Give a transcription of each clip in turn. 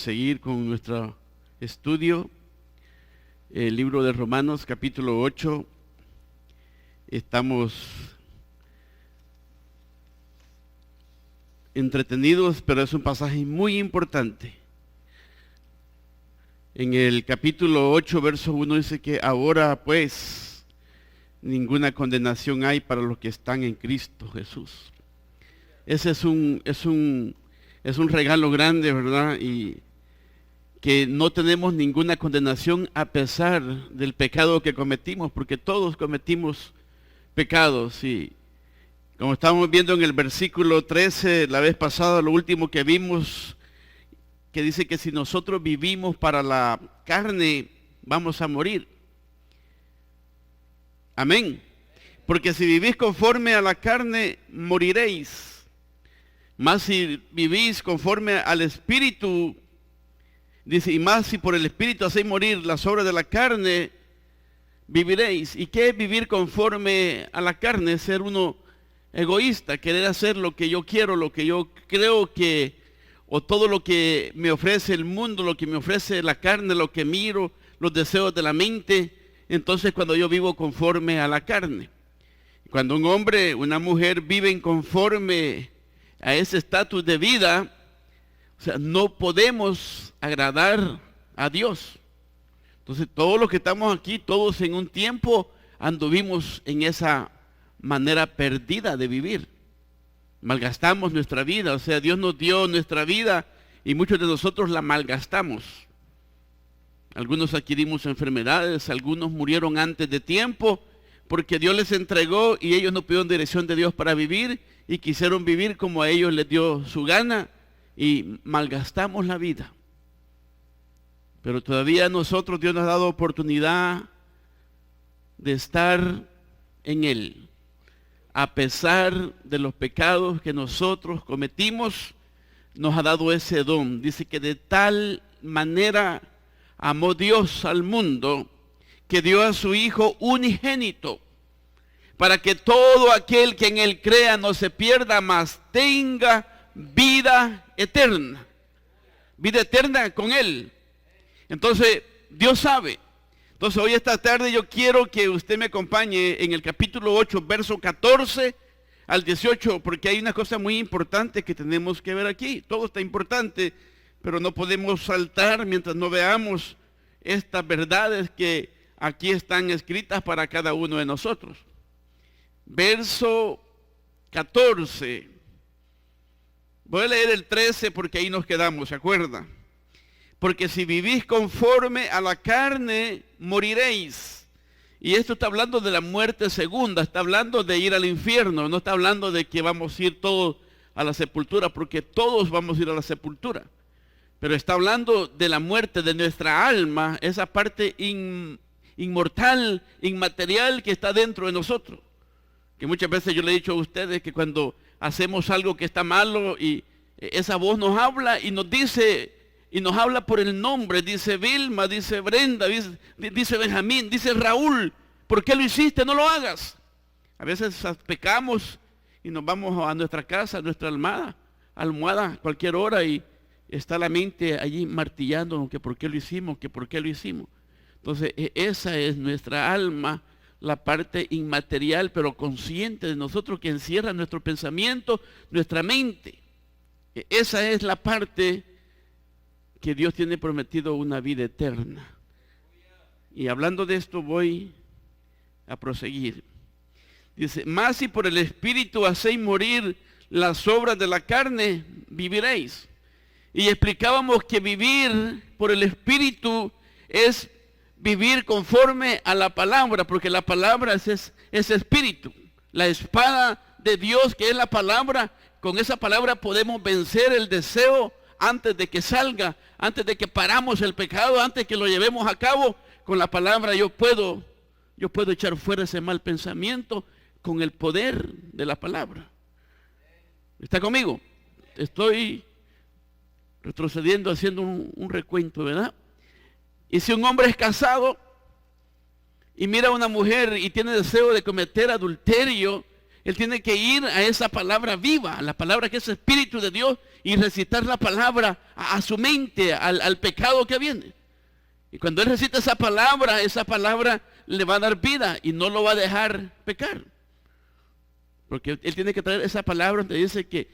seguir con nuestro estudio, el libro de Romanos, capítulo 8. Estamos entretenidos, pero es un pasaje muy importante. En el capítulo 8, verso 1 dice que ahora pues ninguna condenación hay para los que están en Cristo Jesús. Ese es un regalo grande, ¿verdad? Y que no tenemos ninguna condenación a pesar del pecado que cometimos, porque todos cometimos pecados. Y como estábamos viendo en el versículo 13, la vez pasada, lo último que vimos, que dice que si nosotros vivimos para la carne, vamos a morir. Amén. Porque si vivís conforme a la carne, moriréis. Más si vivís conforme al Espíritu, dice, y más si por el Espíritu hacéis morir las obras de la carne, viviréis. ¿Y qué es vivir conforme a la carne? Ser uno egoísta, querer hacer lo que yo quiero, lo que yo creo que, o todo lo que me ofrece el mundo, lo que me ofrece la carne, lo que miro, los deseos de la mente. Entonces cuando yo vivo conforme a la carne. Cuando un hombre, una mujer viven conforme a ese estatus de vida, o sea, no podemos agradar a Dios. Entonces todos los que estamos aquí, todos en un tiempo anduvimos en esa manera perdida de vivir. Malgastamos nuestra vida, o sea, Dios nos dio nuestra vida y muchos de nosotros la malgastamos. Algunos adquirimos enfermedades, algunos murieron antes de tiempo porque Dios les entregó y ellos no pidieron dirección de Dios para vivir y quisieron vivir como a ellos les dio su gana y malgastamos la vida. Pero todavía nosotros, Dios nos ha dado oportunidad de estar en Él. A pesar de los pecados que nosotros cometimos, nos ha dado ese don. Dice que de tal manera amó Dios al mundo que dio a su Hijo unigénito, para que todo aquel que en Él crea no se pierda, mas tenga vida eterna. Vida eterna con Él. Entonces, Dios sabe. Entonces, hoy esta tarde yo quiero que usted me acompañe en el capítulo 8, verso 14 al 18, porque hay una cosa muy importante que tenemos que ver aquí. Todo está importante, pero no podemos saltar mientras no veamos estas verdades que aquí están escritas para cada uno de nosotros. Verso 14. Voy a leer el 13 porque ahí nos quedamos, ¿se acuerda? Porque si vivís conforme a la carne, moriréis. Y esto está hablando de la muerte segunda, está hablando de ir al infierno, no está hablando de que vamos a ir todos a la sepultura, porque todos vamos a ir a la sepultura. Pero está hablando de la muerte de nuestra alma, esa parte inmortal, inmaterial que está dentro de nosotros. Que muchas veces yo le he dicho a ustedes que cuando hacemos algo que está malo y esa voz nos habla y nos dice, y nos habla por el nombre, dice Vilma, dice Brenda, dice Benjamín, dice Raúl, ¿por qué lo hiciste? No lo hagas. A veces pecamos y nos vamos a nuestra casa, a nuestra almohada, cualquier hora y está la mente allí martillando que por qué lo hicimos, que por qué lo hicimos. Entonces esa es nuestra alma, la parte inmaterial pero consciente de nosotros que encierra nuestro pensamiento, nuestra mente. Esa es la parte que Dios tiene prometido, una vida eterna. Y hablando de esto voy a proseguir. Dice, más si por el Espíritu hacéis morir las obras de la carne, viviréis. Y explicábamos que vivir por el Espíritu es vivir conforme a la palabra, porque la palabra es Espíritu. La espada de Dios, que es la palabra, con esa palabra podemos vencer el deseo antes de que salga, antes de que paramos el pecado, antes de que lo llevemos a cabo. Con la palabra yo puedo echar fuera ese mal pensamiento con el poder de la palabra. ¿Está conmigo? Estoy retrocediendo, haciendo un recuento, ¿verdad? Y si un hombre es casado y mira a una mujer y tiene deseo de cometer adulterio, Él tiene que ir a esa palabra viva, a la palabra que es Espíritu de Dios, y recitar la palabra a su mente, al pecado que viene. Y cuando él recita esa palabra le va a dar vida y no lo va a dejar pecar. Porque él tiene que traer esa palabra donde dice que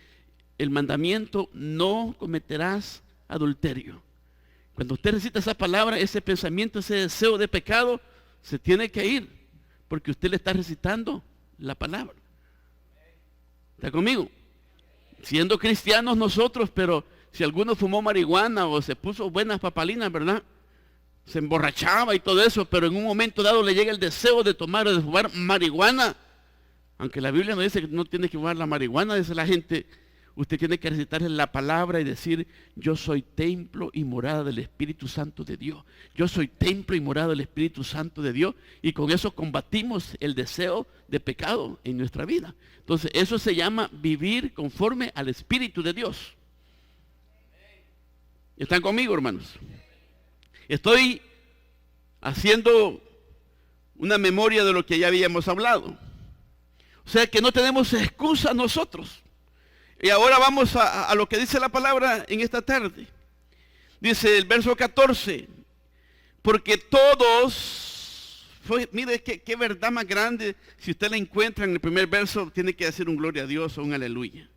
el mandamiento: no cometerás adulterio. Cuando usted recita esa palabra, ese pensamiento, ese deseo de pecado se tiene que ir, porque usted le está recitando la palabra. ¿Está conmigo? Siendo cristianos nosotros, pero si alguno fumó marihuana o se puso buenas papalinas, ¿verdad? Se emborrachaba y todo eso, pero en un momento dado le llega el deseo de tomar o de fumar marihuana. Aunque la Biblia no dice que no tiene que fumar la marihuana, dice la gente, usted tiene que recitar la palabra y decir: yo soy templo y morada del Espíritu Santo de Dios. Yo soy templo y morada del Espíritu Santo de Dios. Y con eso combatimos el deseo de pecado en nuestra vida. Entonces eso se llama vivir conforme al Espíritu de Dios. ¿Están conmigo, hermanos? Estoy haciendo una memoria de lo que ya habíamos hablado. O sea que no tenemos excusa nosotros. Y ahora vamos a lo que dice la palabra en esta tarde. Dice el verso 14: porque todos, mire qué verdad más grande. Si usted la encuentra en el primer verso, tiene que decir un gloria a Dios o un aleluya.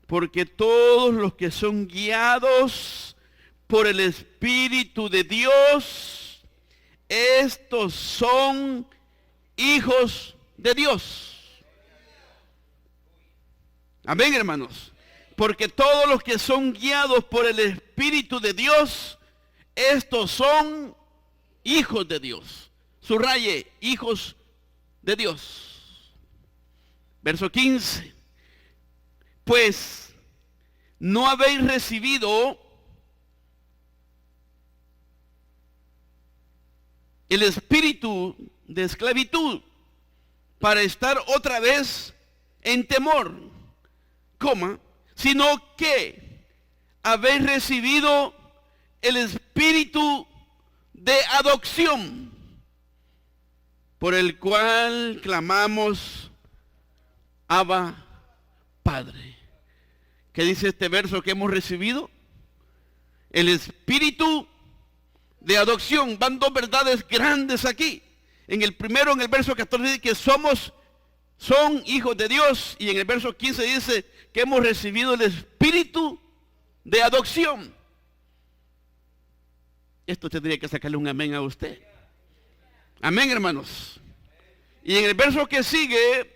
Porque todos los que son guiados por el Espíritu de Dios, estos son hijos de Dios. Amén, hermanos. Porque todos los que son guiados por el Espíritu de Dios, estos son hijos de Dios. Subraye: hijos de Dios. Verso 15. Pues no habéis recibido el espíritu de esclavitud para estar otra vez en temor, sino que habéis recibido el espíritu de adopción, por el cual clamamos: Abba, Padre. ¿Qué dice este verso que hemos recibido? El espíritu de adopción. Van dos verdades grandes aquí. En el primero, en el verso 14, dice que son hijos de Dios, y en el verso 15 dice que hemos recibido el espíritu de adopción. Esto tendría que sacarle un amén a usted. Amén, hermanos. Y en el verso que sigue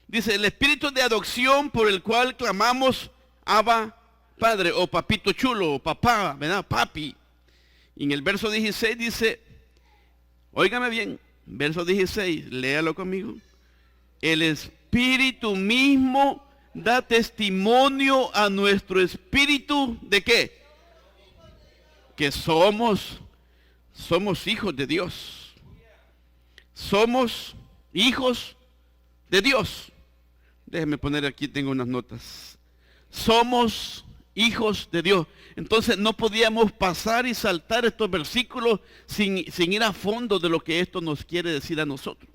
dice: el espíritu de adopción por el cual clamamos: Abba, Padre, o papito chulo, o papá, ¿verdad? Papi. Y en el verso 16 dice, óigame bien, verso 16, léalo conmigo: el Espíritu mismo da testimonio a nuestro espíritu, ¿de qué? Que somos hijos de Dios. Somos hijos de Dios. Déjenme poner aquí, tengo unas notas. Somos hijos de Dios. Entonces no podíamos pasar y saltar estos versículos sin ir a fondo de lo que esto nos quiere decir a nosotros.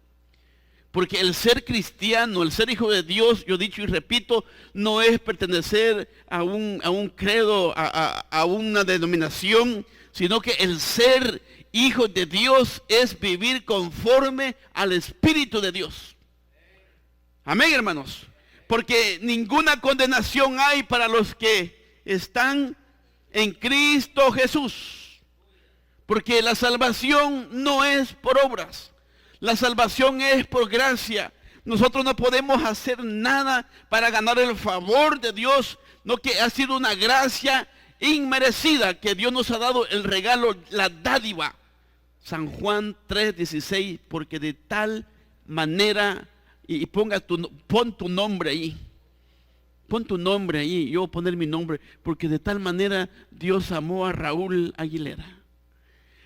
Porque el ser cristiano, el ser hijo de Dios, yo he dicho y repito, no es pertenecer a un credo, a una denominación, sino que el ser hijo de Dios es vivir conforme al Espíritu de Dios. Amén, hermanos. Porque ninguna condenación hay para los que están en Cristo Jesús. Porque la salvación no es por obras. La salvación es por gracia. Nosotros no podemos hacer nada para ganar el favor de Dios, no, que ha sido una gracia inmerecida que Dios nos ha dado el regalo, la dádiva. San Juan 3:16, porque de tal manera, y pon tu nombre ahí. Pon tu nombre ahí, yo voy a poner mi nombre, porque de tal manera Dios amó a Raúl Aguilera.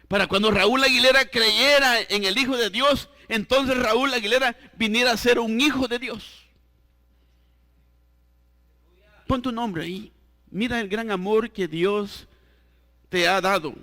Para cuando Raúl Aguilera creyera en el Hijo de Dios, entonces Raúl Aguilera viniera a ser un hijo de Dios. Pon tu nombre ahí. Mira el gran amor que Dios te ha dado.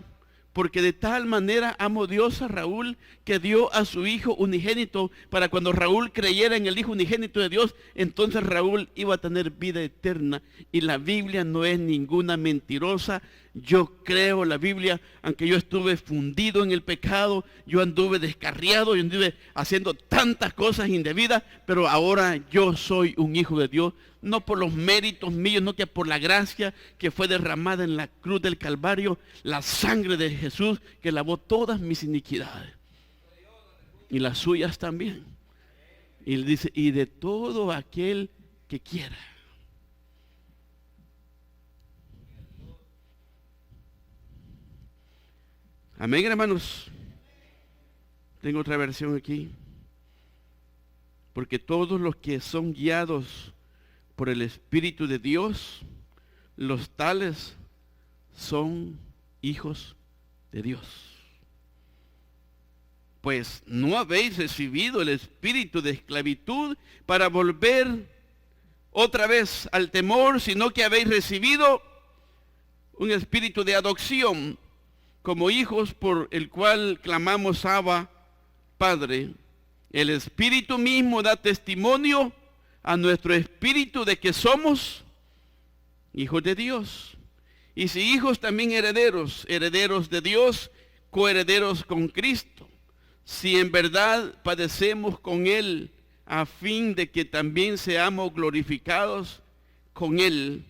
porque de tal manera amó Dios a Raúl que dio a su hijo unigénito para cuando Raúl creyera en el hijo unigénito de Dios, entonces Raúl iba a tener vida eterna. Y la Biblia no es ninguna mentirosa. Yo creo la Biblia, aunque yo estuve fundido en el pecado, yo anduve descarriado, yo anduve haciendo tantas cosas indebidas, pero ahora yo soy un hijo de Dios, no por los méritos míos, no que por la gracia que fue derramada en la cruz del Calvario, la sangre de Jesús que lavó todas mis iniquidades y las suyas también. Y le dice, y de todo aquel que quiera. Amén, hermanos. Tengo otra versión aquí. Porque todos los que son guiados por el Espíritu de Dios, los tales son hijos de Dios. Pues no habéis recibido el espíritu de esclavitud para volver otra vez al temor, sino que habéis recibido un espíritu de adopción como hijos, por el cual clamamos Abba, Padre. El Espíritu mismo da testimonio a nuestro espíritu de que somos hijos de Dios. Y si hijos, también herederos, herederos de Dios, coherederos con Cristo. Si en verdad padecemos con Él, a fin de que también seamos glorificados con Él,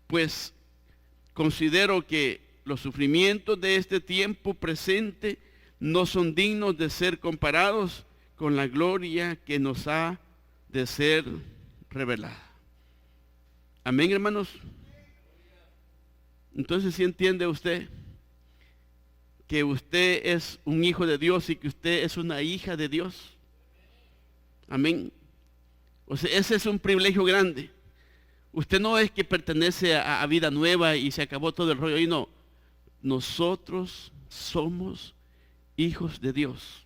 pues considero que los sufrimientos de este tiempo presente no son dignos de ser comparados con la gloria que nos ha de ser revelada. Amén, hermanos. Entonces, ¿sí entiende usted que usted es un hijo de Dios y que usted es una hija de Dios? Amén. O sea, ese es un privilegio grande. Usted no es que pertenece a vida nueva y se acabó todo el rollo ahí, no. Nosotros somos hijos de Dios.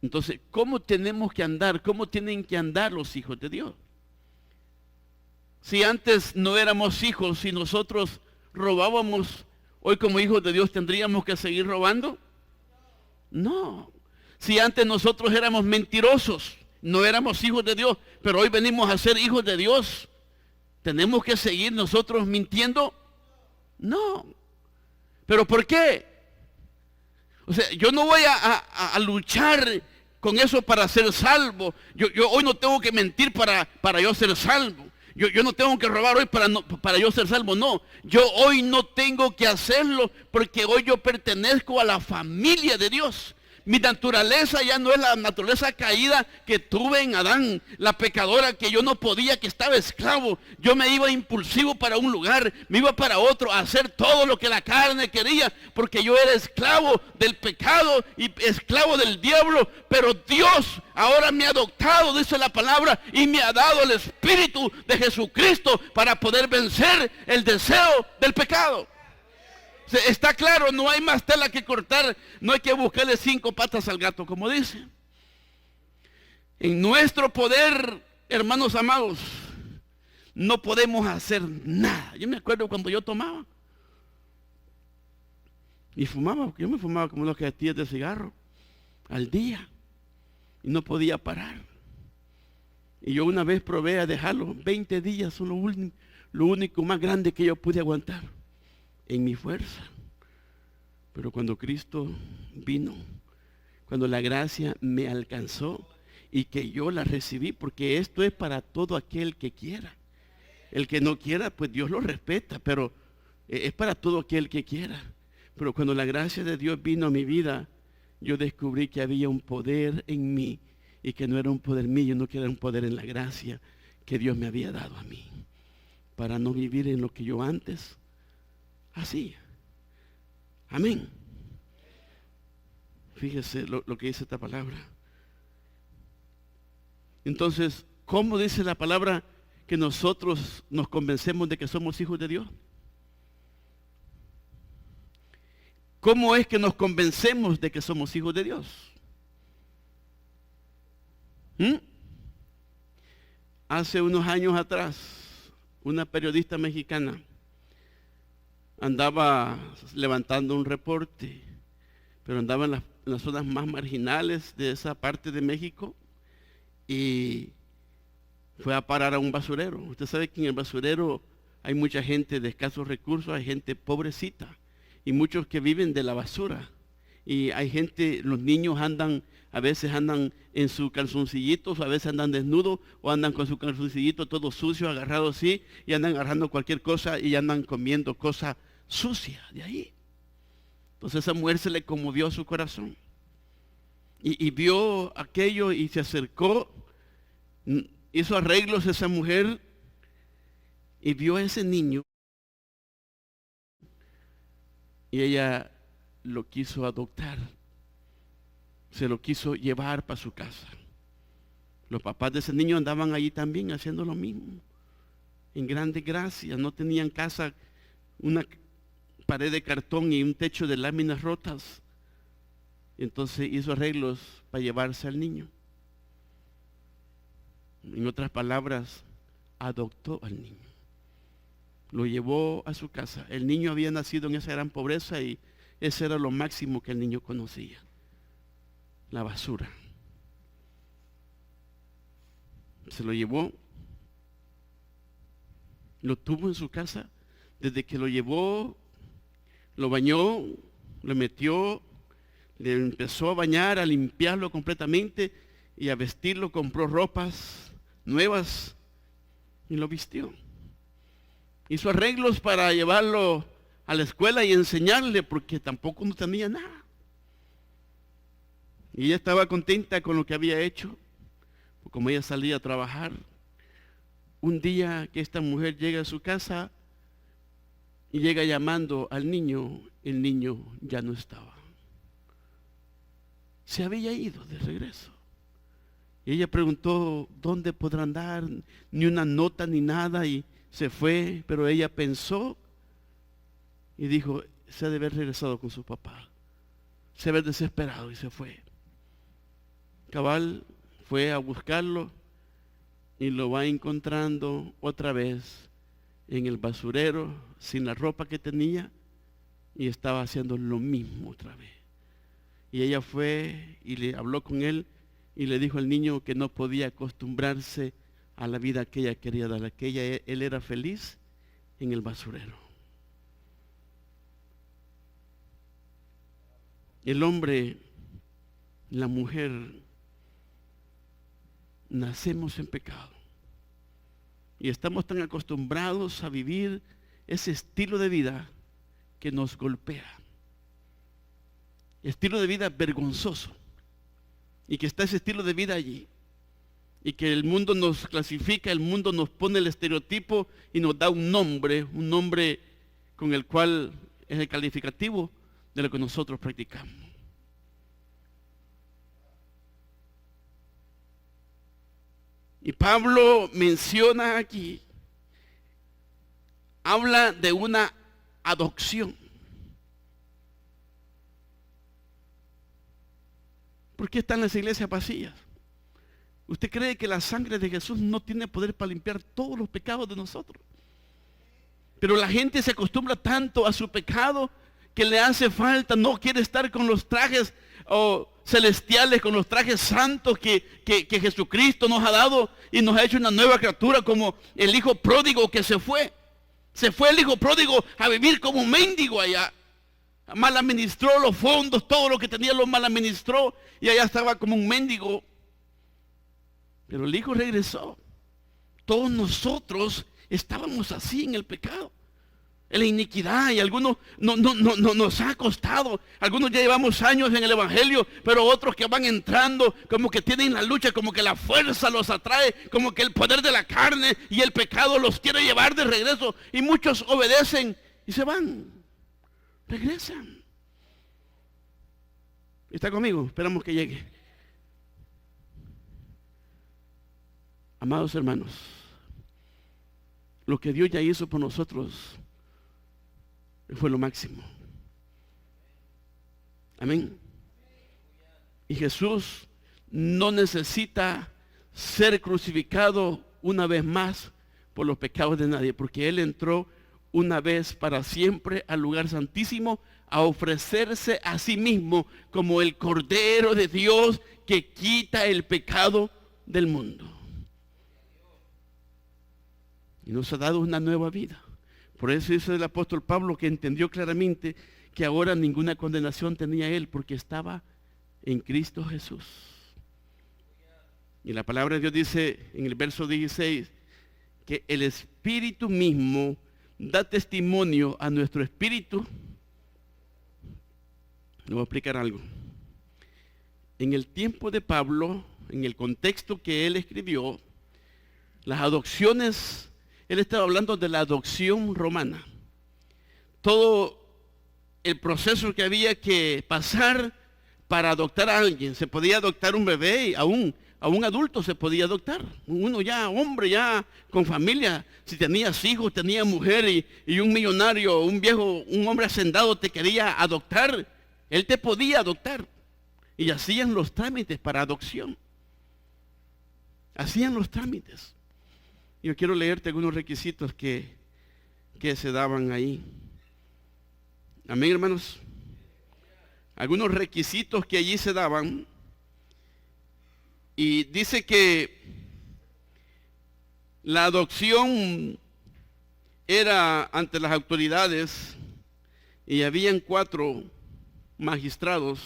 Entonces, ¿cómo tenemos que andar? ¿Cómo tienen que andar los hijos de Dios? Si antes no éramos hijos, si nosotros robábamos, hoy como hijos de Dios tendríamos que seguir robando. No. Si antes nosotros éramos mentirosos, no éramos hijos de Dios, pero hoy venimos a ser hijos de Dios, ¿tenemos que seguir nosotros mintiendo? No. ¿Pero por qué? O sea, yo no voy a luchar con eso para ser salvo. Yo hoy no tengo que mentir para yo ser salvo. Yo no tengo que robar hoy para yo ser salvo. No, yo hoy no tengo que hacerlo porque hoy yo pertenezco a la familia de Dios. Mi naturaleza ya no es la naturaleza caída que tuve en Adán, la pecadora que yo no podía, que estaba esclavo. Yo me iba impulsivo para un lugar, me iba para otro, a hacer todo lo que la carne quería, porque yo era esclavo del pecado y esclavo del diablo. Pero Dios ahora me ha adoptado, dice la palabra, y me ha dado el Espíritu de Jesucristo para poder vencer el deseo del pecado. Está claro, no hay más tela que cortar, no hay que buscarle 5 patas al gato, como dice. En nuestro poder, hermanos amados, no podemos hacer nada. Yo me acuerdo cuando yo tomaba y fumaba, porque yo me fumaba como 2 cajetillas de cigarro al día y no podía parar. Y yo una vez probé a dejarlo 20 días, lo único más grande que yo pude aguantar en mi fuerza. Pero cuando Cristo vino, cuando la gracia me alcanzó y que yo la recibí, porque esto es para todo aquel que quiera. El que no quiera, pues Dios lo respeta, pero es para todo aquel que quiera. Pero cuando la gracia de Dios vino a mi vida, yo descubrí que había un poder en mí y que no era un poder mío, no que era un poder en la gracia que Dios me había dado a mí, para no vivir en lo que yo antes hacía. Amén. Fíjese lo que dice esta palabra. Entonces, ¿cómo dice la palabra que nosotros nos convencemos de que somos hijos de Dios? ¿Cómo es que nos convencemos de que somos hijos de Dios? Hace unos años atrás, una periodista mexicana andaba levantando un reporte, pero andaba en las zonas más marginales de esa parte de México y fue a parar a un basurero. Usted sabe que en el basurero hay mucha gente de escasos recursos, hay gente pobrecita y muchos que viven de la basura. Y hay gente, los niños a veces andan en sus calzoncillitos, a veces andan desnudos o andan con su calzoncillito todo sucio, agarrado así, y andan agarrando cualquier cosa y andan comiendo cosas sucias de ahí. Entonces esa mujer se le conmovió a su corazón. Y vio aquello y se acercó, hizo arreglos esa mujer y vio a ese niño y ella lo quiso adoptar, se lo quiso llevar para su casa. Los papás de ese niño andaban allí también haciendo lo mismo, en grandes gracias, no tenían casa, una pared de cartón y un techo de láminas rotas. Entonces hizo arreglos para llevarse al niño. En otras palabras, adoptó al niño. Lo llevó a su casa. El niño había nacido en esa gran pobreza y ese era lo máximo que el niño conocía. La basura. Se lo llevó. Lo tuvo en su casa. Desde que lo llevó, lo bañó, lo metió, le empezó a bañar, a limpiarlo completamente y a vestirlo, compró ropas nuevas y lo vistió. Hizo arreglos para llevarlo a la escuela y enseñarle porque tampoco no tenía nada. Y ella estaba contenta con lo que había hecho, como ella salía a trabajar. Un día que esta mujer llega a su casa y llega llamando al niño, el niño ya no estaba. Se había ido de regreso. Y ella preguntó, ¿dónde podrá andar? Ni una nota ni nada, y se fue, pero ella pensó y dijo, se ha de haber regresado con su papá. Se ha de haber desesperado y se fue. Cabal fue a buscarlo y lo va encontrando otra vez en el basurero, sin la ropa que tenía, y estaba haciendo lo mismo otra vez. Y ella fue y le habló con él y le dijo al niño que no podía acostumbrarse a la vida que ella quería dar, que él era feliz en el basurero. El hombre, la mujer, nacemos en pecado y estamos tan acostumbrados a vivir ese estilo de vida que nos golpea. Estilo de vida vergonzoso, y que está ese estilo de vida allí, y que el mundo nos clasifica, el mundo nos pone el estereotipo y nos da un nombre con el cual es el calificativo de lo que nosotros practicamos. Y Pablo menciona aquí, habla de una adopción. ¿Por qué están las iglesias vacías? ¿Usted cree que la sangre de Jesús no tiene poder para limpiar todos los pecados de nosotros? Pero la gente se acostumbra tanto a su pecado que le hace falta, no quiere estar con los trajes celestiales, con los trajes santos que Jesucristo nos ha dado y nos ha hecho una nueva criatura, como el hijo pródigo que se fue. Se fue el hijo pródigo a vivir como un mendigo allá. Mal administró los fondos, todo lo que tenía lo mal administró y allá estaba como un mendigo. Pero el hijo regresó. Todos nosotros estábamos así en el pecado, en la iniquidad, y algunos no nos ha costado. Algunos ya llevamos años en el evangelio, pero otros que van entrando como que tienen la lucha, como que la fuerza los atrae, como que el poder de la carne y el pecado los quiere llevar de regreso, y muchos obedecen y se van. Regresan. ¿Está conmigo? Esperamos que llegue. Amados hermanos, lo que Dios ya hizo por nosotros fue lo máximo. Amén. Y Jesús no necesita ser crucificado una vez más por los pecados de nadie, porque Él entró una vez para siempre al lugar santísimo, a ofrecerse a sí mismo como el Cordero de Dios que quita el pecado del mundo. Y nos ha dado una nueva vida. Por eso dice el apóstol Pablo que entendió claramente que ahora ninguna condenación tenía él porque estaba en Cristo Jesús. Y la palabra de Dios dice en el verso 16 que el Espíritu mismo da testimonio a nuestro espíritu. Le voy a explicar algo. En el tiempo de Pablo, en el contexto que él escribió, las adopciones, él estaba hablando de la adopción romana. Todo el proceso que había que pasar para adoptar a alguien. Se podía adoptar un bebé y a un adulto se podía adoptar. Uno ya, hombre, ya con familia. Si tenías hijos, tenías mujer y un millonario, un viejo, un hombre hacendado te quería adoptar, él te podía adoptar. Y hacían los trámites para adopción. Hacían los trámites. Yo quiero leerte algunos requisitos que se daban ahí. Amén, hermanos. Algunos requisitos que allí se daban. Y dice que la adopción era ante las autoridades y habían 4 magistrados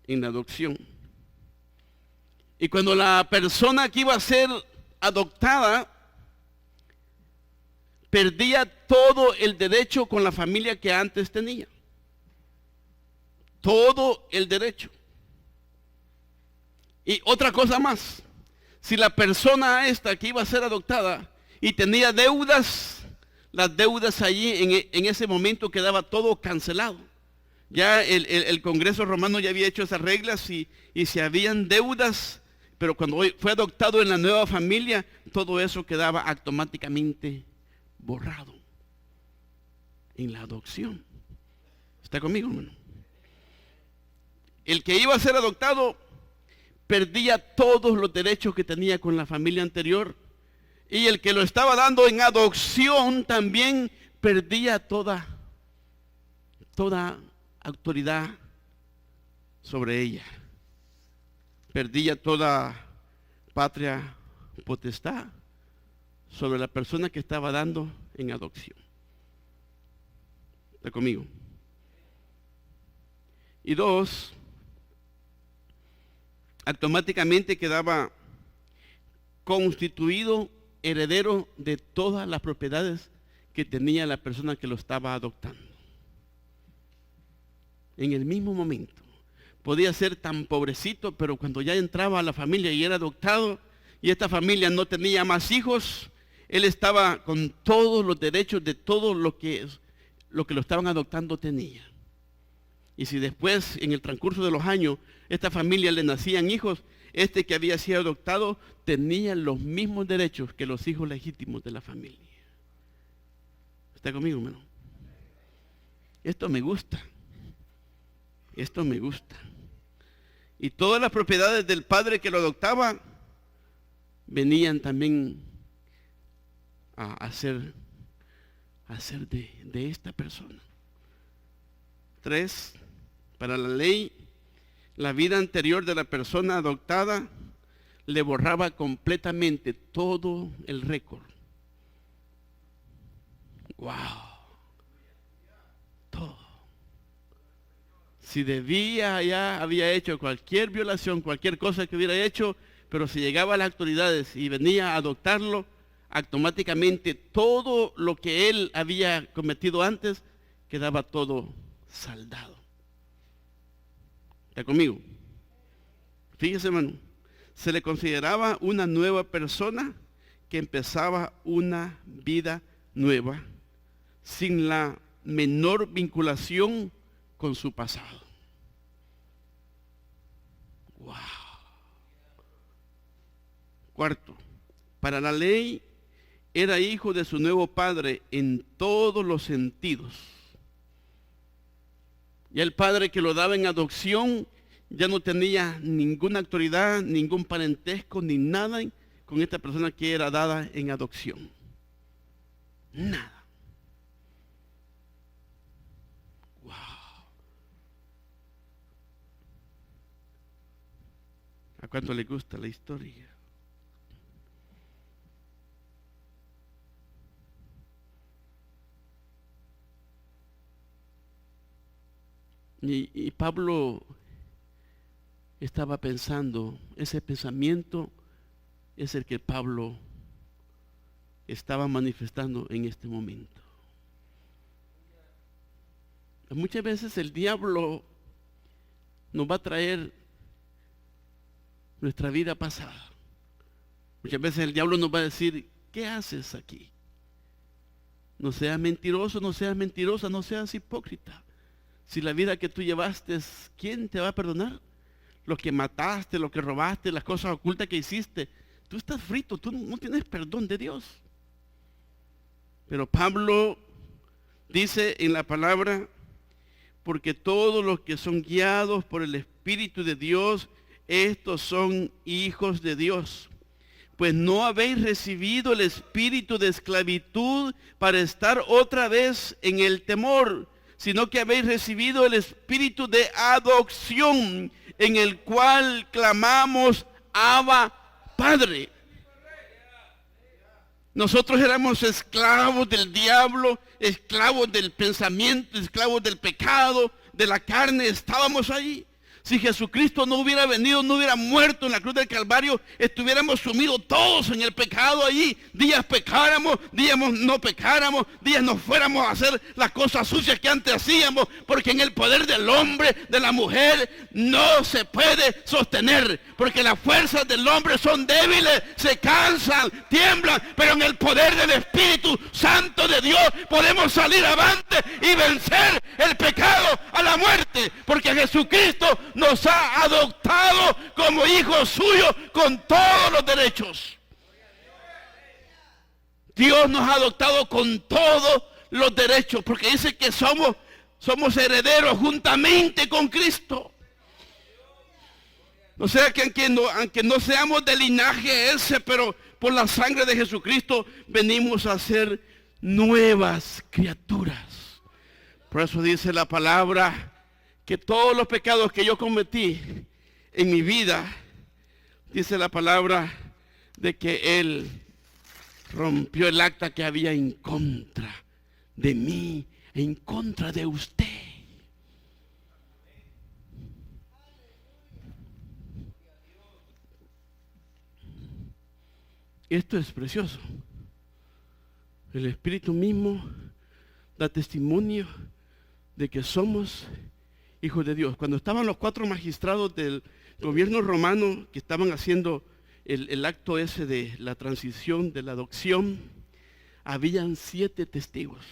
en la adopción. Y cuando la persona que iba a ser adoptada perdía todo el derecho con la familia que antes tenía. Todo el derecho. Y otra cosa más, si la persona esta que iba a ser adoptada y tenía deudas, las deudas allí en ese momento quedaba todo cancelado. Ya el Congreso Romano ya había hecho esas reglas y si habían deudas, pero cuando fue adoptado en la nueva familia, todo eso quedaba automáticamente borrado en la adopción. ¿Está conmigo, hermano? El que iba a ser adoptado perdía todos los derechos que tenía con la familia anterior, y el que lo estaba dando en adopción también perdía toda autoridad sobre ella. Perdía toda patria potestad sobre la persona que estaba dando en adopción. ¿Está conmigo? Y 2, automáticamente quedaba constituido heredero de todas las propiedades que tenía la persona que lo estaba adoptando. En el mismo momento. Podía ser tan pobrecito, pero cuando ya entraba a la familia y era adoptado, y esta familia no tenía más hijos, él estaba con todos los derechos de todo lo que lo estaban adoptando tenía. Y si después, en el transcurso de los años, esta familia le nacían hijos, este que había sido adoptado tenía los mismos derechos que los hijos legítimos de la familia. ¿Está conmigo, hermano? Esto me gusta. Esto me gusta. Y todas las propiedades del padre que lo adoptaba venían también a ser de esta persona. 3, para la ley, la vida anterior de la persona adoptada le borraba completamente todo el récord. ¡Wow! Todo. Si debía, ya había hecho cualquier violación, cualquier cosa que hubiera hecho, pero si llegaba a las autoridades y venía a adoptarlo, automáticamente todo lo que él había cometido antes quedaba todo saldado. ¿Está conmigo? Fíjese, hermano, se le consideraba una nueva persona que empezaba una vida nueva sin la menor vinculación con su pasado. Wow. 4, para la ley era hijo de su nuevo padre en todos los sentidos. Y el padre que lo daba en adopción ya no tenía ninguna autoridad, ningún parentesco, ni nada con esta persona que era dada en adopción. Nada. cuánto le gusta la historia? Y Pablo estaba pensando, ese pensamiento es el que Pablo estaba manifestando en este momento. Muchas veces el diablo nos va a traer nuestra vida pasada. Muchas veces el diablo nos va a decir, ¿qué haces aquí? No seas mentiroso, no seas mentirosa, no seas hipócrita. Si la vida que tú llevaste, ¿quién te va a perdonar? Lo que mataste, lo que robaste, las cosas ocultas que hiciste. Tú estás frito, tú no tienes perdón de Dios. Pero Pablo dice en la palabra, porque todos los que son guiados por el Espíritu de Dios, estos son hijos de Dios. Pues no habéis recibido el espíritu de esclavitud para estar otra vez en el temor, sino que habéis recibido el espíritu de adopción, en el cual clamamos, Abba, Padre. Nosotros éramos esclavos del diablo, esclavos del pensamiento, esclavos del pecado, de la carne, estábamos ahí. Si Jesucristo no hubiera venido, no hubiera muerto en la cruz del Calvario, estuviéramos sumidos todos en el pecado allí. Días pecáramos, días no pecáramos, días nos fuéramos a hacer las cosas sucias que antes hacíamos, porque en el poder del hombre, de la mujer, no se puede sostener, porque las fuerzas del hombre son débiles, se cansan, tiemblan, pero en el poder del Espíritu Santo de Dios podemos salir avante y vencer el pecado a la muerte, porque Jesucristo nos ha adoptado como hijos suyos con todos los derechos. Dios nos ha adoptado con todos los derechos, porque dice que somos herederos juntamente con Cristo. O sea que aunque no seamos de linaje ese, pero por la sangre de Jesucristo venimos a ser nuevas criaturas. Por eso dice la palabra que todos los pecados que yo cometí en mi vida, dice la palabra de que Él rompió el acta que había en contra de mí, en contra de usted. Esto es precioso. El Espíritu mismo da testimonio de que somos hijos de Dios. Cuando estaban los 4 magistrados del gobierno romano que estaban haciendo el acto ese de la transición, de la adopción, habían 7 testigos.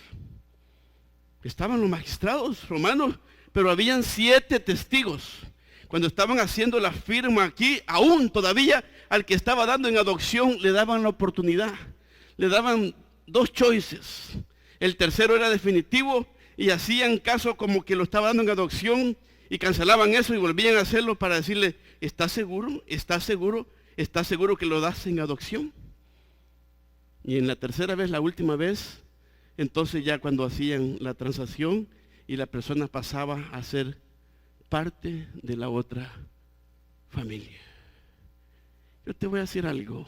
Estaban los magistrados romanos, pero habían 7 testigos. Cuando estaban haciendo la firma aquí, aún todavía al que estaba dando en adopción le daban la oportunidad. Le daban 2 choices. El tercero era definitivo y hacían caso como que lo estaba dando en adopción y cancelaban eso y volvían a hacerlo para decirle, ¿estás seguro? ¿Estás seguro? ¿Estás seguro que lo das en adopción? Y en la tercera vez, la última vez, entonces ya cuando hacían la transacción y la persona pasaba a ser parte de la otra familia. Yo te voy a decir algo.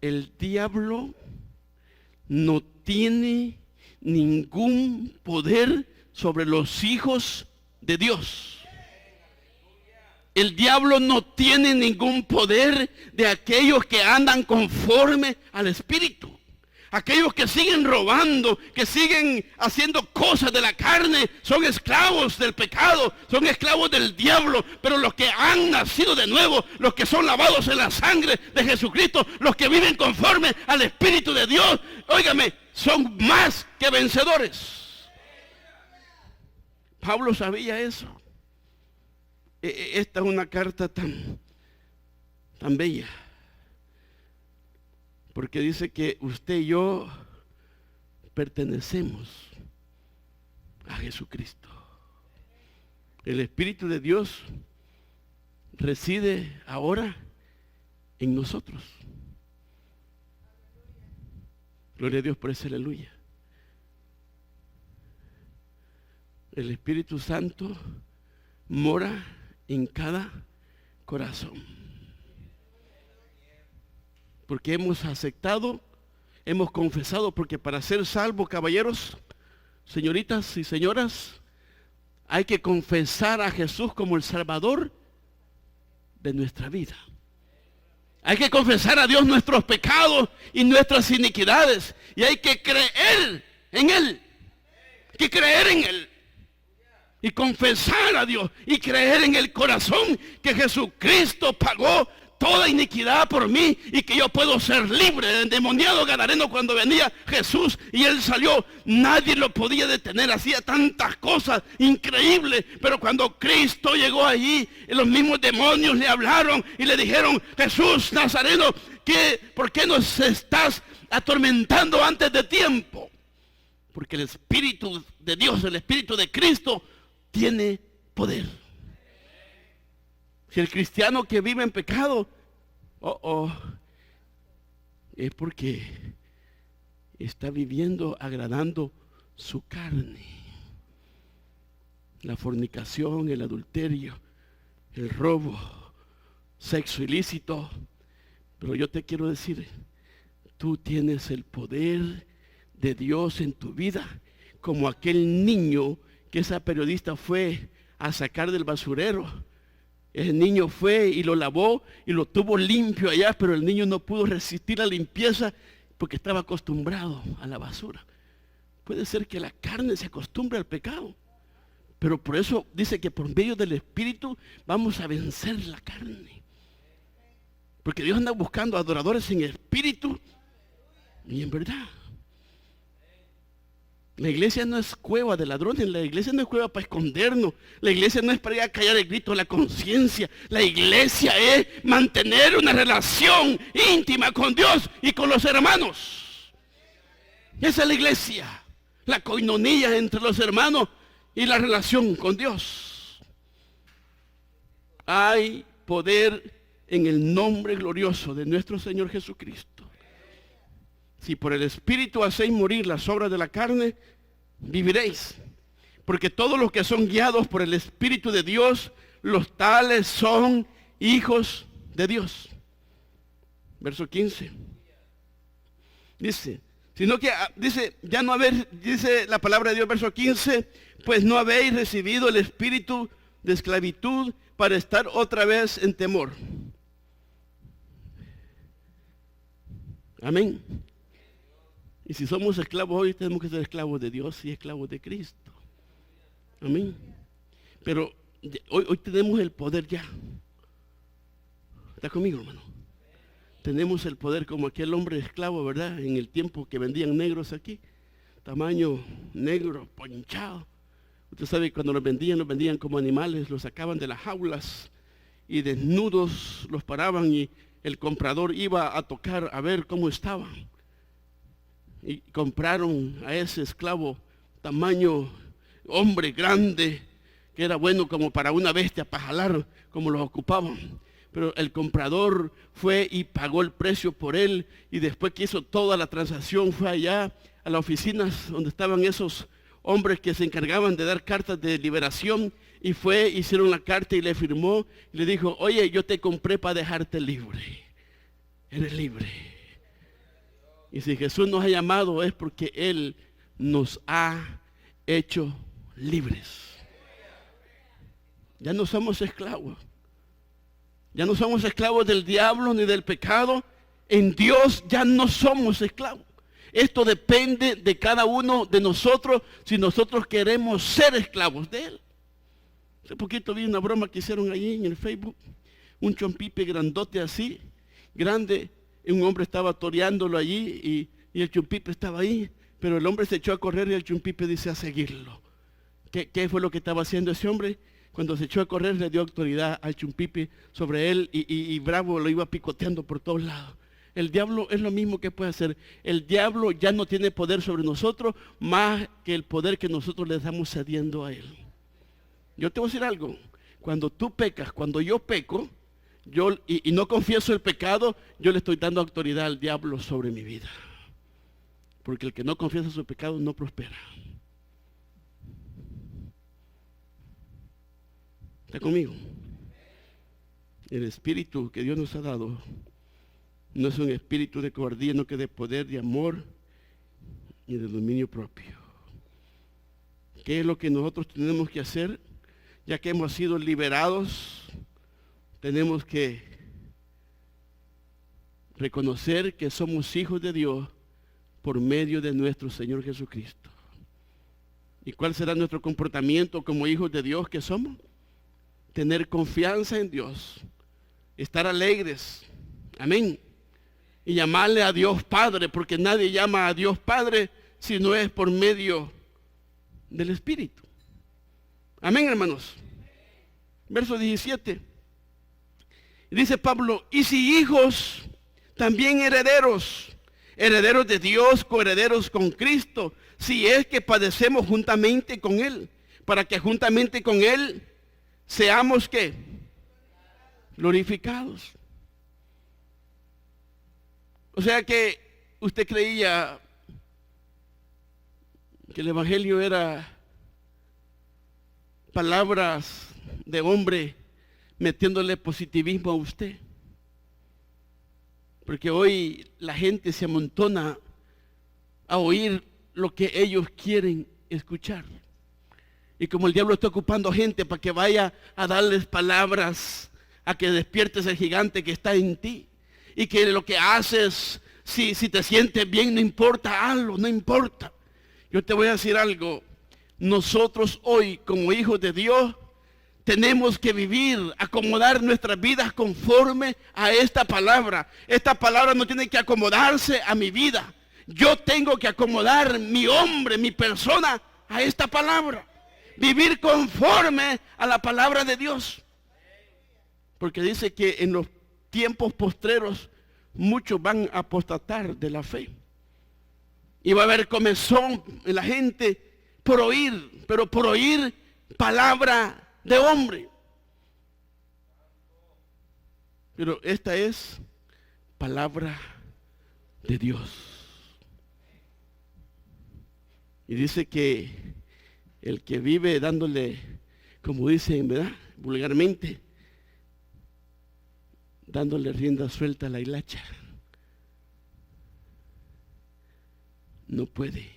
El diablo no tiene ningún poder sobre los hijos de Dios. El diablo no tiene ningún poder de aquellos que andan conforme al Espíritu. Aquellos que siguen robando, que siguen haciendo cosas de la carne, son esclavos del pecado, son esclavos del diablo. Pero los que han nacido de nuevo, los que son lavados en la sangre de Jesucristo, los que viven conforme al Espíritu de Dios, óigame, son más que vencedores. Pablo sabía eso. Esta es una carta tan bella. Porque dice que usted y yo pertenecemos a Jesucristo. El Espíritu de Dios reside ahora en nosotros. Gloria a Dios por ese aleluya. El Espíritu Santo mora en cada corazón. Porque hemos aceptado, hemos confesado, porque para ser salvo, caballeros, señoritas y señoras, hay que confesar a Jesús como el Salvador de nuestra vida. Hay que confesar a Dios nuestros pecados y nuestras iniquidades. Y hay que creer en Él. Hay que creer en Él. Y confesar a Dios. Y creer en el corazón que Jesucristo pagó toda iniquidad por mí. Y que yo puedo ser libre del endemoniado gadareno cuando venía Jesús. Y Él salió. Nadie lo podía detener. Hacía tantas cosas increíbles. Pero cuando Cristo llegó allí, los mismos demonios le hablaron y le dijeron: Jesús Nazareno, ¿por qué nos estás atormentando antes de tiempo? Porque el Espíritu de Dios, el Espíritu de Cristo, tiene poder. Si el cristiano que vive en pecado, es porque está viviendo agradando su carne. La fornicación, el adulterio, el robo, sexo ilícito. Pero yo te quiero decir, tú tienes el poder de Dios en tu vida, como aquel niño que esa periodista fue a sacar del basurero. El niño fue y lo lavó y lo tuvo limpio allá, pero el niño no pudo resistir la limpieza porque estaba acostumbrado a la basura. Puede ser que la carne se acostumbre al pecado, pero por eso dice que por medio del Espíritu vamos a vencer la carne. Porque Dios anda buscando adoradores en espíritu y en verdad. La iglesia no es cueva de ladrones, la iglesia no es cueva para escondernos, la iglesia no es para ir a callar el grito de la conciencia, la iglesia es mantener una relación íntima con Dios y con los hermanos. Esa es la iglesia, la coinonía entre los hermanos y la relación con Dios. Hay poder en el nombre glorioso de nuestro Señor Jesucristo. Si por el Espíritu hacéis morir las obras de la carne, viviréis. Porque todos los que son guiados por el Espíritu de Dios, los tales son hijos de Dios. Verso 15. Dice, ya no habéis, dice la palabra de Dios, verso 15, pues no habéis recibido el espíritu de esclavitud para estar otra vez en temor. Amén. Y si somos esclavos hoy, tenemos que ser esclavos de Dios y esclavos de Cristo. Amén. Pero hoy tenemos el poder ya. ¿Está conmigo, hermano? Tenemos el poder como aquel hombre esclavo, ¿verdad? En el tiempo que vendían negros aquí. Tamaño negro, ponchado. Usted sabe, cuando los vendían como animales, los sacaban de las jaulas y desnudos los paraban y el comprador iba a tocar a ver cómo estaban. Y compraron a ese esclavo tamaño hombre grande, que era bueno como para una bestia para jalar, como los ocupaban. Pero el comprador fue y pagó el precio por él, y después que hizo toda la transacción fue allá a las oficinas donde estaban esos hombres que se encargaban de dar cartas de liberación, y hicieron la carta y le firmó y le dijo: oye, yo te compré para dejarte libre, eres libre. Y si Jesús nos ha llamado es porque Él nos ha hecho libres. Ya no somos esclavos. Ya no somos esclavos del diablo ni del pecado. En Dios ya no somos esclavos. Esto depende de cada uno de nosotros si nosotros queremos ser esclavos de Él. Hace poquito vi una broma que hicieron allí en el Facebook. Un chompipe grandote así, grande. Un hombre estaba toreándolo allí y el chumpipe estaba ahí, pero el hombre se echó a correr y el chumpipe dice a seguirlo. ¿Qué fue lo que estaba haciendo ese hombre? Cuando se echó a correr le dio autoridad al chumpipe sobre él y bravo lo iba picoteando por todos lados. El diablo es lo mismo que puede hacer. El diablo ya no tiene poder sobre nosotros más que el poder que nosotros le estamos cediendo a él. Yo te voy a decir algo. Cuando tú pecas, cuando yo peco, y no confieso el pecado, yo le estoy dando autoridad al diablo sobre mi vida. Porque el que no confiesa su pecado no prospera. ¿Está conmigo? El espíritu que Dios nos ha dado No es un espíritu de cobardía, no que de poder, de amor y de dominio propio. ¿Qué es lo que nosotros tenemos que hacer? Ya que hemos sido liberados, tenemos que reconocer que somos hijos de Dios por medio de nuestro Señor Jesucristo. ¿Y cuál será nuestro comportamiento como hijos de Dios que somos? Tener confianza en Dios, estar alegres, amén, y llamarle a Dios Padre, porque nadie llama a Dios Padre si no es por medio del Espíritu. Amén, hermanos. Verso 17. Dice Pablo, y si hijos, también herederos, herederos de Dios, coherederos con Cristo, si es que padecemos juntamente con Él, para que juntamente con Él seamos, ¿qué? Glorificados. O sea que usted creía que el Evangelio era palabras de hombre metiéndole positivismo a usted. Porque hoy la gente se amontona a oír lo que ellos quieren escuchar. Y como el diablo está ocupando gente para que vaya a darles palabras, a que despiertes el gigante que está en ti. Y que lo que haces, si te sientes bien, no importa, hazlo, no importa. Yo te voy a decir algo. Nosotros hoy, como hijos de Dios, tenemos que vivir, acomodar nuestras vidas conforme a esta palabra. Esta palabra no tiene que acomodarse a mi vida. Yo tengo que acomodar mi hombre, mi persona, a esta palabra. Vivir conforme a la palabra de Dios. Porque dice que en los tiempos postreros muchos van a apostatar de la fe. Y va a haber comezón en la gente por oír, pero por oír palabra de hombre. Pero esta es palabra de Dios. Y dice que el que vive dándole, como dicen, ¿verdad? Vulgarmente, dándole rienda suelta a la hilacha, no puede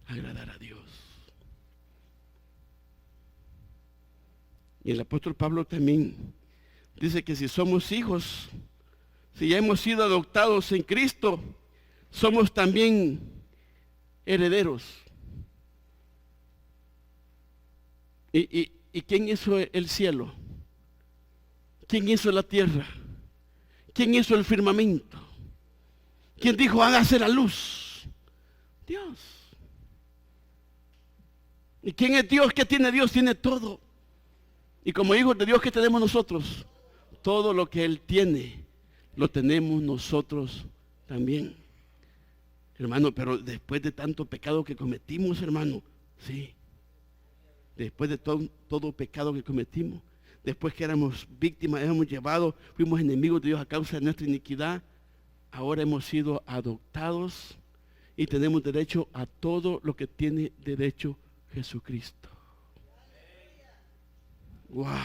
agradar a Dios. Y el apóstol Pablo también dice que si somos hijos, si ya hemos sido adoptados en Cristo, somos también herederos. ¿Y quién hizo el cielo? ¿Quién hizo la tierra? ¿Quién hizo el firmamento? ¿Quién dijo hágase la luz? Dios. ¿Y quién es Dios? ¿Qué tiene Dios? Tiene todo. Y como hijos de Dios, ¿qué tenemos nosotros? Todo lo que Él tiene, lo tenemos nosotros también. Hermano, pero después de tanto pecado que cometimos, hermano, sí. Después de todo pecado que cometimos, después que éramos víctimas, éramos llevados, fuimos enemigos de Dios a causa de nuestra iniquidad, ahora hemos sido adoptados y tenemos derecho a todo lo que tiene derecho Jesucristo. ¡Wow!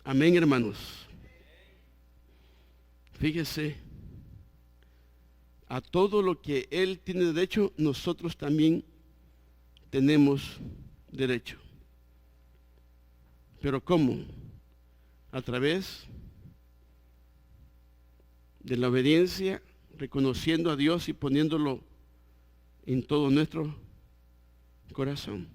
Amén, hermanos. Fíjese, a todo lo que Él tiene derecho, nosotros también tenemos derecho. ¿Pero cómo? A través de la obediencia, reconociendo a Dios y poniéndolo en todo nuestro corazón.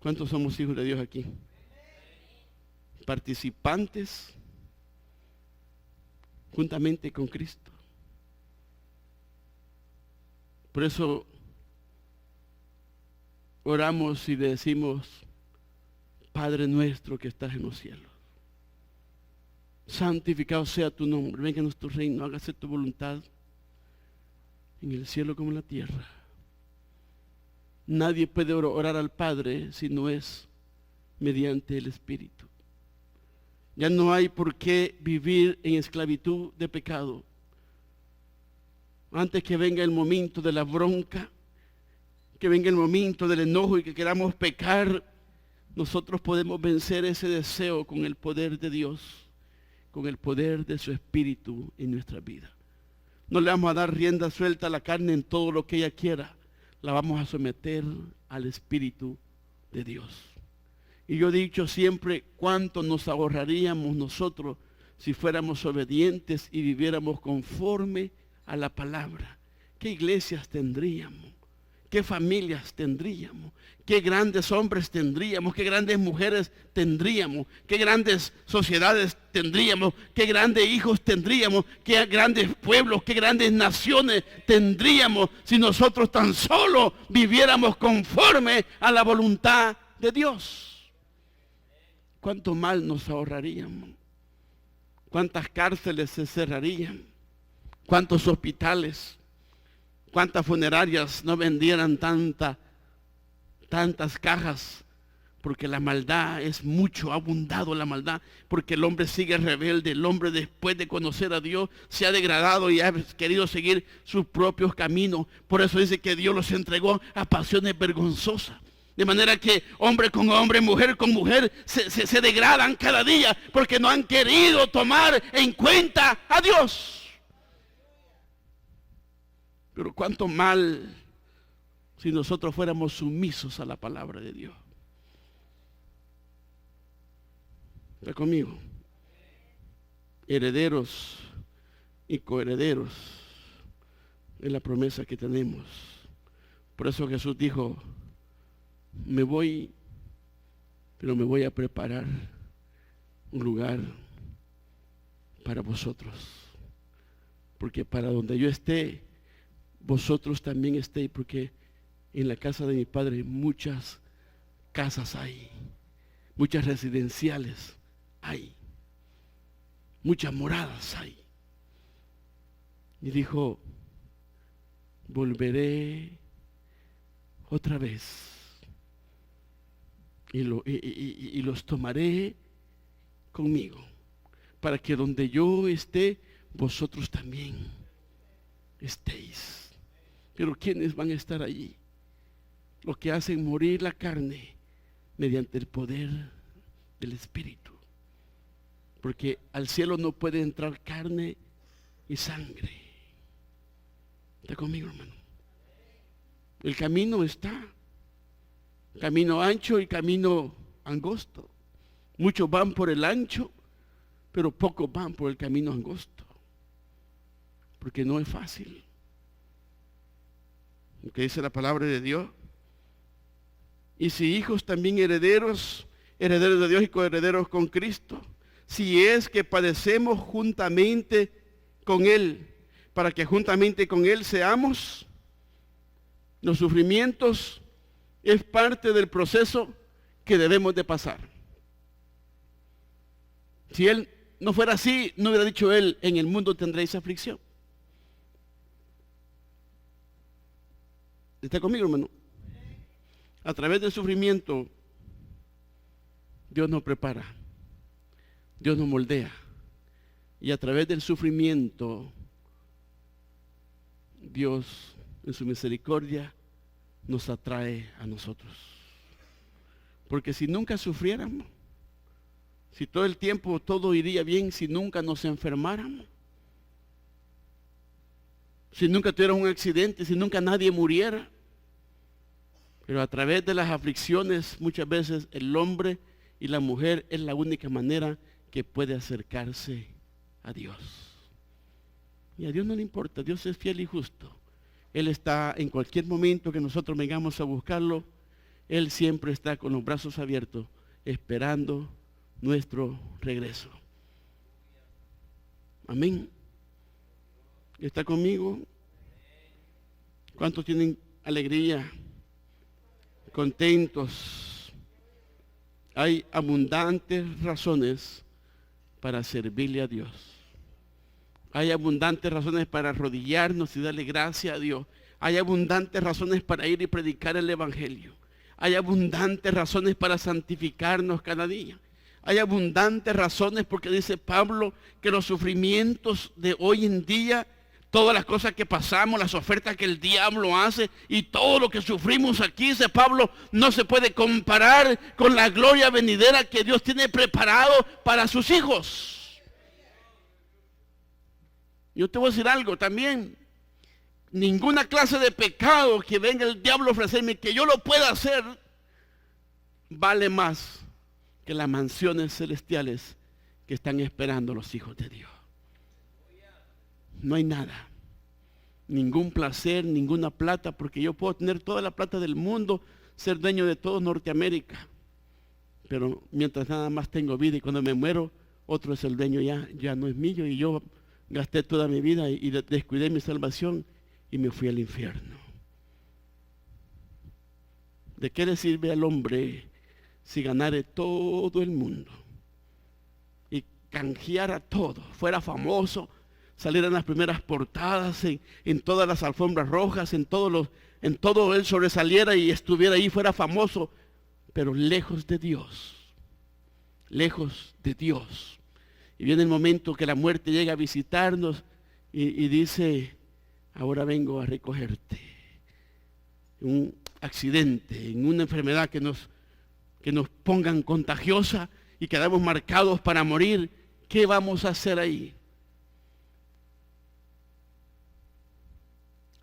¿Cuántos somos hijos de Dios aquí? Participantes juntamente con Cristo. Por eso oramos y decimos, Padre nuestro que estás en los cielos, santificado sea tu nombre, venga a nuestro reino, hágase tu voluntad en el cielo como en la tierra. Nadie puede orar al Padre si no es mediante el Espíritu. Ya no hay por qué vivir en esclavitud de pecado. Antes que venga el momento de la bronca, que venga el momento del enojo y que queramos pecar, nosotros podemos vencer ese deseo con el poder de Dios, con el poder de su Espíritu en nuestra vida. No le vamos a dar rienda suelta a la carne en todo lo que ella quiera. La vamos a someter al Espíritu de Dios. Y yo he dicho siempre cuánto nos ahorraríamos nosotros si fuéramos obedientes y viviéramos conforme a la palabra. ¿Qué iglesias tendríamos? ¿Qué familias tendríamos? ¿Qué grandes hombres tendríamos? ¿Qué grandes mujeres tendríamos? ¿Qué grandes sociedades tendríamos? ¿Qué grandes hijos tendríamos? ¿Qué grandes pueblos? ¿Qué grandes naciones tendríamos si nosotros tan solo viviéramos conforme a la voluntad de Dios? ¿Cuánto mal nos ahorraríamos? ¿Cuántas cárceles se cerrarían? ¿Cuántos hospitales? ¿Cuántas funerarias no vendieran tantas cajas? Porque la maldad es mucho, ha abundado la maldad, porque el hombre sigue rebelde, el hombre después de conocer a Dios se ha degradado y ha querido seguir sus propios caminos. Por eso dice que Dios los entregó a pasiones vergonzosas. De manera que hombre con hombre, mujer con mujer se degradan cada día porque no han querido tomar en cuenta a Dios. Pero cuánto mal si nosotros fuéramos sumisos a la palabra de Dios. ¿Está conmigo? Herederos y coherederos es la promesa que tenemos. Por eso Jesús dijo, me voy, pero me voy a preparar un lugar para vosotros. Porque para donde yo esté, vosotros también estéis, porque en la casa de mi Padre muchas casas hay, muchas residenciales hay, muchas moradas hay. Y dijo, volveré otra vez y los tomaré conmigo, para que donde yo esté, vosotros también estéis. Pero ¿quiénes van a estar allí? Los que hacen morir la carne mediante el poder del Espíritu. Porque al cielo no puede entrar carne y sangre. ¿Está conmigo, hermano? El camino está. Camino ancho y camino angosto. Muchos van por el ancho, pero pocos van por el camino angosto. Porque no es fácil. Lo que dice la palabra de Dios. Y si hijos también herederos, herederos de Dios y coherederos con Cristo, si es que padecemos juntamente con Él, para que juntamente con Él seamos, los sufrimientos es parte del proceso que debemos de pasar. Si Él no fuera así, no hubiera dicho Él, en el mundo tendréis aflicción. ¿Está conmigo, hermano? A través del sufrimiento, Dios nos prepara, Dios nos moldea. Y a través del sufrimiento, Dios, en su misericordia, nos atrae a nosotros. Porque si nunca sufriéramos, si todo el tiempo todo iría bien, si nunca nos enfermáramos, si nunca tuviera un accidente, si nunca nadie muriera. Pero a través de las aflicciones, muchas veces el hombre y la mujer es la única manera que puede acercarse a Dios. Y a Dios no le importa, Dios es fiel y justo. Él está en cualquier momento que nosotros vengamos a buscarlo, Él siempre está con los brazos abiertos, esperando nuestro regreso. Amén. ¿Está conmigo? ¿Cuántos tienen alegría? Contentos. Hay abundantes razones para servirle a Dios. Hay abundantes razones para arrodillarnos y darle gracias a Dios. Hay abundantes razones para ir y predicar el Evangelio. Hay abundantes razones para santificarnos cada día. Hay abundantes razones porque dice Pablo que los sufrimientos de hoy en día todas las cosas que pasamos, las ofertas que el diablo hace y todo lo que sufrimos aquí, dice Pablo, no se puede comparar con la gloria venidera que Dios tiene preparado para sus hijos. Yo te voy a decir algo también. Ninguna clase de pecado que venga el diablo a ofrecerme que yo lo pueda hacer vale más que las mansiones celestiales que están esperando los hijos de Dios. No hay nada, ningún placer, ninguna plata, porque yo puedo tener toda la plata del mundo, ser dueño de todo Norteamérica, pero mientras nada más tengo vida y cuando me muero, otro es el dueño, ya no es mío, y yo gasté toda mi vida y descuidé mi salvación y me fui al infierno. ¿De qué le sirve al hombre si ganare todo el mundo y canjeara todo, fuera famoso, saliera en las primeras portadas, en todas las alfombras rojas, en todo él sobresaliera y estuviera ahí, fuera famoso, pero lejos de Dios, lejos de Dios? Y viene el momento que la muerte llega a visitarnos y dice, ahora vengo a recogerte. Un accidente, en una enfermedad que nos pongan contagiosa y quedamos marcados para morir, ¿qué vamos a hacer ahí?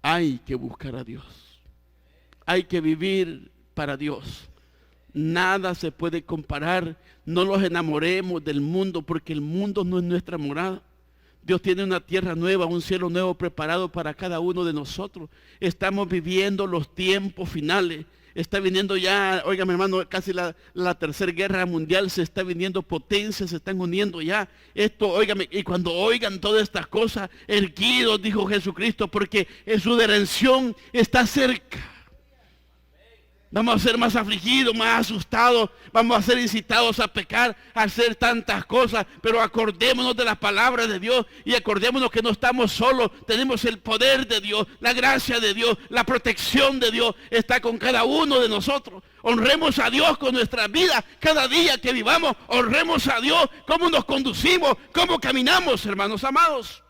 Hay que buscar a Dios. Hay que vivir para Dios. Nada se puede comparar. No los enamoremos del mundo, porque el mundo no es nuestra morada. Dios tiene una tierra nueva, un cielo nuevo preparado para cada uno de nosotros. Estamos viviendo los tiempos finales. Está viniendo ya, óigame hermano, casi la tercera guerra mundial, se está viniendo potencias, se están uniendo ya. Esto, óigame, y cuando oigan todas estas cosas, erguidos, dijo Jesucristo, porque en su redención está cerca. Vamos a ser más afligidos, más asustados, vamos a ser incitados a pecar, a hacer tantas cosas, pero acordémonos de las palabras de Dios y acordémonos que no estamos solos, tenemos el poder de Dios, la gracia de Dios, la protección de Dios está con cada uno de nosotros. Honremos a Dios con nuestra vida, cada día que vivamos, honremos a Dios, cómo nos conducimos, cómo caminamos, hermanos amados.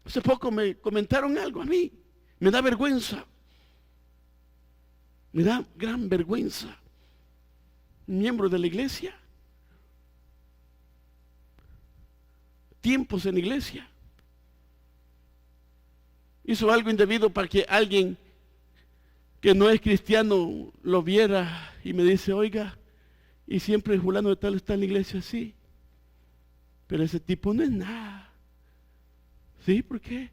Hace poco me comentaron algo a mí, me da vergüenza. Me da gran vergüenza. Un miembro de la iglesia. Tiempos en la iglesia. Hizo algo indebido para que alguien que no es cristiano lo viera y me dice, oiga, y siempre fulano de tal está en la iglesia así. Pero ese tipo no es nada. ¿Sí? ¿Por qué?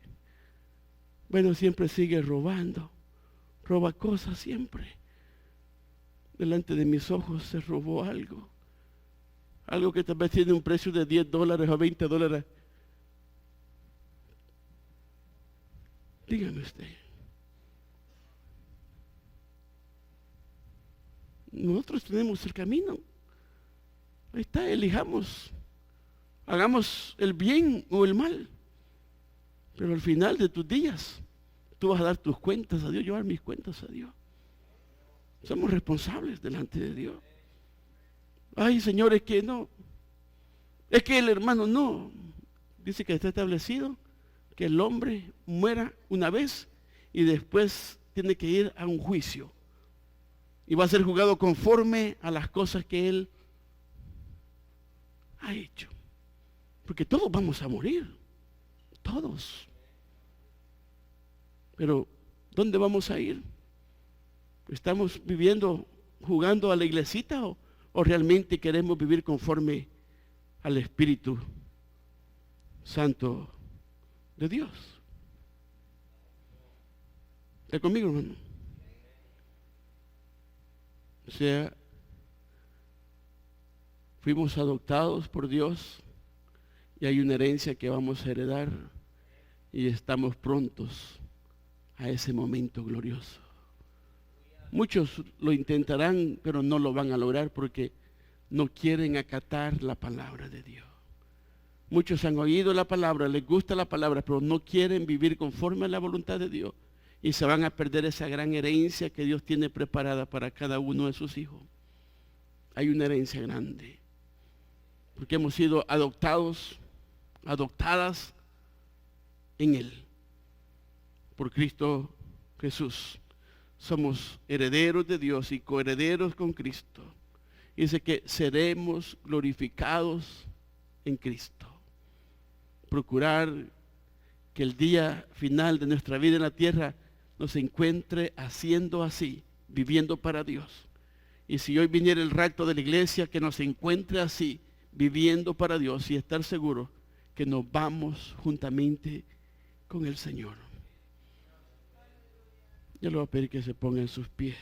Bueno, siempre sigue robando. Roba cosas siempre. Delante de mis ojos se robó algo. Algo que tal vez tiene un precio de $10 o $20. Dígame usted. Nosotros tenemos el camino. Ahí está, elijamos. Hagamos el bien o el mal. Pero al final de tus días, tú vas a dar tus cuentas a Dios, yo voy a dar mis cuentas a Dios. Somos responsables delante de Dios. Ay, Señor, es que no. Es que el hermano no. Dice que está establecido que el hombre muera una vez y después tiene que ir a un juicio. Y va a ser juzgado conforme a las cosas que él ha hecho. Porque todos vamos a morir. Todos. Pero, ¿dónde vamos a ir? ¿Estamos viviendo, jugando a la iglesita o realmente queremos vivir conforme al Espíritu Santo de Dios? ¿Está conmigo, hermano? O sea, fuimos adoptados por Dios y hay una herencia que vamos a heredar y estamos prontos a ese momento glorioso. Muchos lo intentarán, pero no lo van a lograr porque no quieren acatar la palabra de Dios. Muchos han oído la palabra, les gusta la palabra, pero no quieren vivir conforme a la voluntad de Dios y se van a perder esa gran herencia que Dios tiene preparada para cada uno de sus hijos. Hay una herencia grande porque hemos sido adoptadas en Él. Por Cristo Jesús somos herederos de Dios y coherederos con Cristo. Dice que seremos glorificados en Cristo. Procurar que el día final de nuestra vida en la tierra nos encuentre haciendo así, viviendo para Dios. Y si hoy viniera el rapto de la iglesia, que nos encuentre así, viviendo para Dios, y estar seguro que nos vamos juntamente con el Señor. Yo le voy a pedir que se pongan en sus pies.